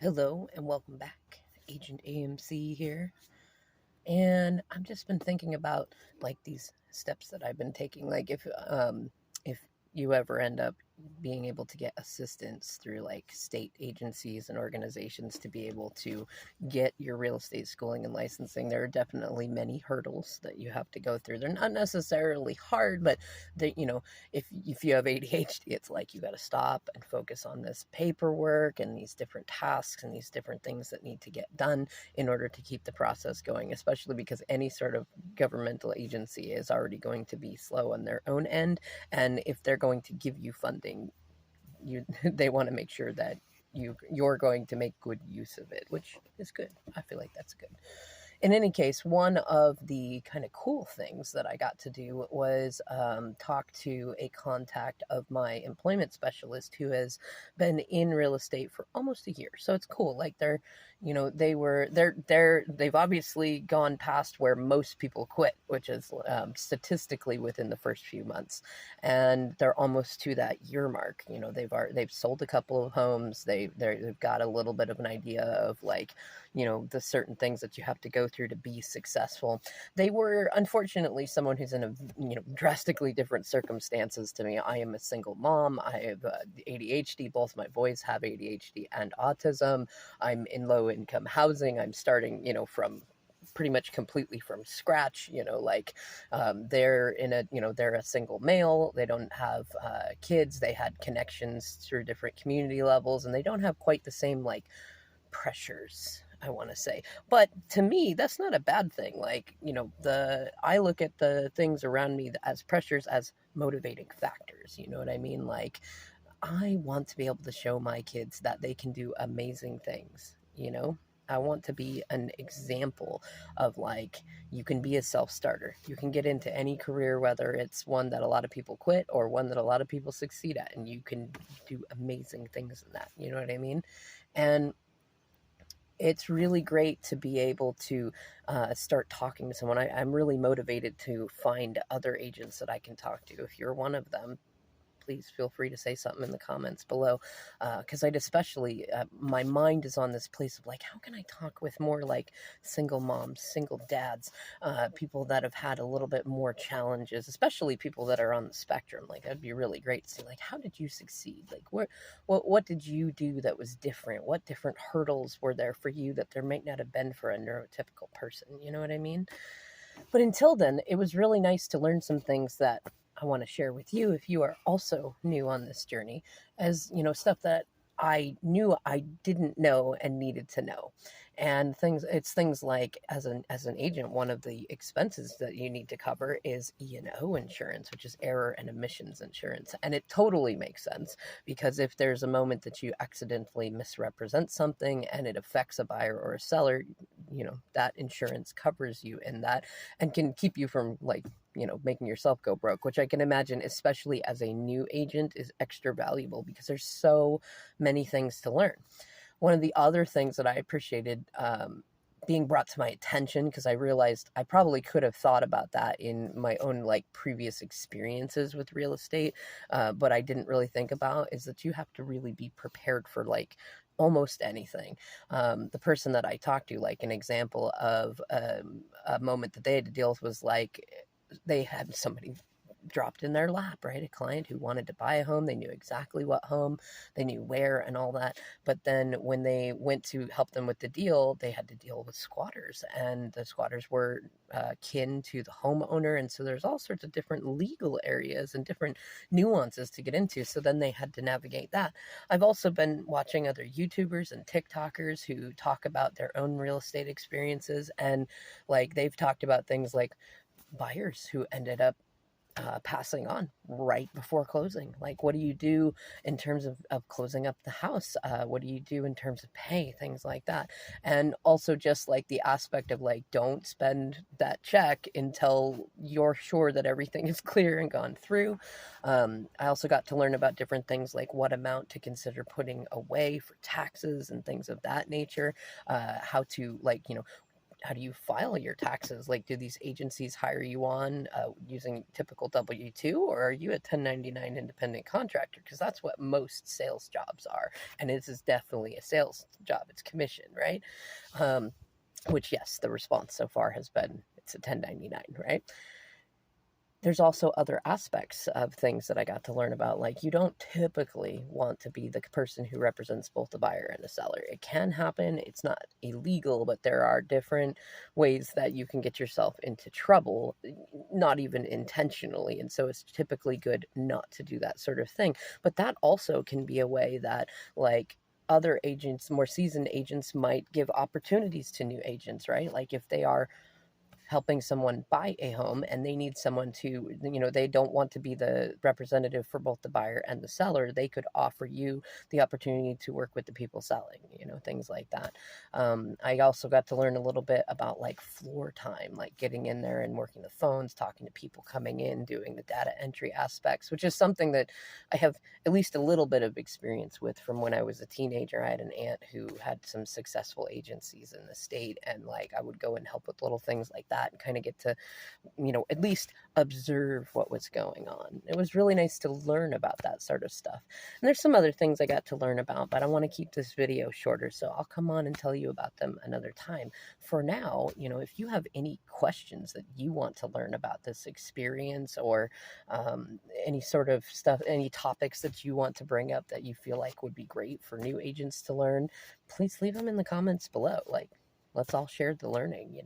Hello and welcome back. Agent AMC here. And I've just been thinking about these steps that I've been taking. Like if you ever end up being able to get assistance through like state agencies and organizations to be able to get your real estate schooling and licensing, there are definitely many hurdles that you have to go through. They're not necessarily hard, but they, if you have ADHD, it's like you got to stop and focus on this paperwork and these different tasks and these different things that need to get done in order to keep the process going, especially because any sort of governmental agency is already going to be slow on their own end. And if they're going to give you funding, they want to make sure that you're going to make good use of it, which is good. I feel like that's good. In any case, one of the kind of cool things that I got to do was talk to a contact of my employment specialist who has been in real estate for almost a year. So it's cool. Like they've obviously gone past where most people quit, which is statistically within the first few months, and they're almost to that year mark. They've sold a couple of homes. They've got a little bit of an idea of the certain things that you have to go through to be successful. They were unfortunately someone who's in a drastically different circumstances to me. I am a single mom. I have ADHD. Both my boys have ADHD and autism. I'm in low income housing. I'm starting from pretty much completely from scratch. They're a single male. They don't have kids. They had connections through different community levels, and they don't have quite the same pressures, I want to say. But to me, that's not a bad thing. I look at the things around me as pressures, as motivating factors. You know what I mean? I want to be able to show my kids that they can do amazing things. I want to be an example of you can be a self-starter. You can get into any career, whether it's one that a lot of people quit or one that a lot of people succeed at, and you can do amazing things in that. You know what I mean? And it's really great to be able to start talking to someone. I'm really motivated to find other agents that I can talk to. If you're one of them, please feel free to say something in the comments below, because I'd especially, my mind is on this place of how can I talk with more single moms, single dads, people that have had a little bit more challenges, especially people that are on the spectrum. That'd be really great to see, how did you succeed? What did you do that was different? What different hurdles were there for you that there might not have been for a neurotypical person? You know what I mean? But until then, it was really nice to learn some things that I want to share with you if you are also new on this journey, as stuff that I knew I didn't know and needed to know. And things like, as an agent, one of the expenses that you need to cover is E&O insurance, which is error and emissions insurance. And it totally makes sense, because if there's a moment that you accidentally misrepresent something and it affects a buyer or a seller, that insurance covers you in that and can keep you from making yourself go broke, which I can imagine, especially as a new agent, is extra valuable because there's so many things to learn. One of the other things that I appreciated being brought to my attention, because I realized I probably could have thought about that in my own previous experiences with real estate, but I didn't really think about, is that you have to really be prepared for almost anything. The person that I talked to, an example of a moment that they had to deal with was they had somebody dropped in their lap, right? A client who wanted to buy a home. They knew exactly what home, they knew where and all that. But then when they went to help them with the deal, they had to deal with squatters, and the squatters were kin to the homeowner. And so there's all sorts of different legal areas and different nuances to get into. So then they had to navigate that. I've also been watching other YouTubers and TikTokers who talk about their own real estate experiences. And they've talked about things like buyers who ended up passing on right before closing. What do you do in terms of closing up the house? What do you do in terms of pay? Things like that. And also just the aspect of don't spend that check until you're sure that everything is clear and gone through. I also got to learn about different things, like what amount to consider putting away for taxes and things of that nature. How to how do you file your taxes? Like, do these agencies hire you on using typical W-2, or are you a 1099 independent contractor? Because that's what most sales jobs are, and this is definitely a sales job. It's commission, right? Which, yes, the response so far has been it's a 1099, right? There's also other aspects of things that I got to learn about. Like, you don't typically want to be the person who represents both the buyer and the seller. It can happen, it's not illegal, but there are different ways that you can get yourself into trouble, not even intentionally. And so it's typically good not to do that sort of thing. But that also can be a way that, like, other agents, more seasoned agents, might give opportunities to new agents, right? Like, if they are helping someone buy a home and they need someone to, they don't want to be the representative for both the buyer and the seller, they could offer you the opportunity to work with the people selling, things like that. I also got to learn a little bit about like floor time, like getting in there and working the phones, talking to people coming in, doing the data entry aspects, which is something that I have at least a little bit of experience with from when I was a teenager. I had an aunt who had some successful agencies in the state, and like I would go and help with little things like that and kind of get to, at least observe what was going on. It was really nice to learn about that sort of stuff. And there's some other things I got to learn about, but I want to keep this video shorter, so I'll come on and tell you about them another time. For now, if you have any questions that you want to learn about this experience, or any sort of stuff, any topics that you want to bring up that you feel like would be great for new agents to learn, please leave them in the comments below. Like, let's all share the learning,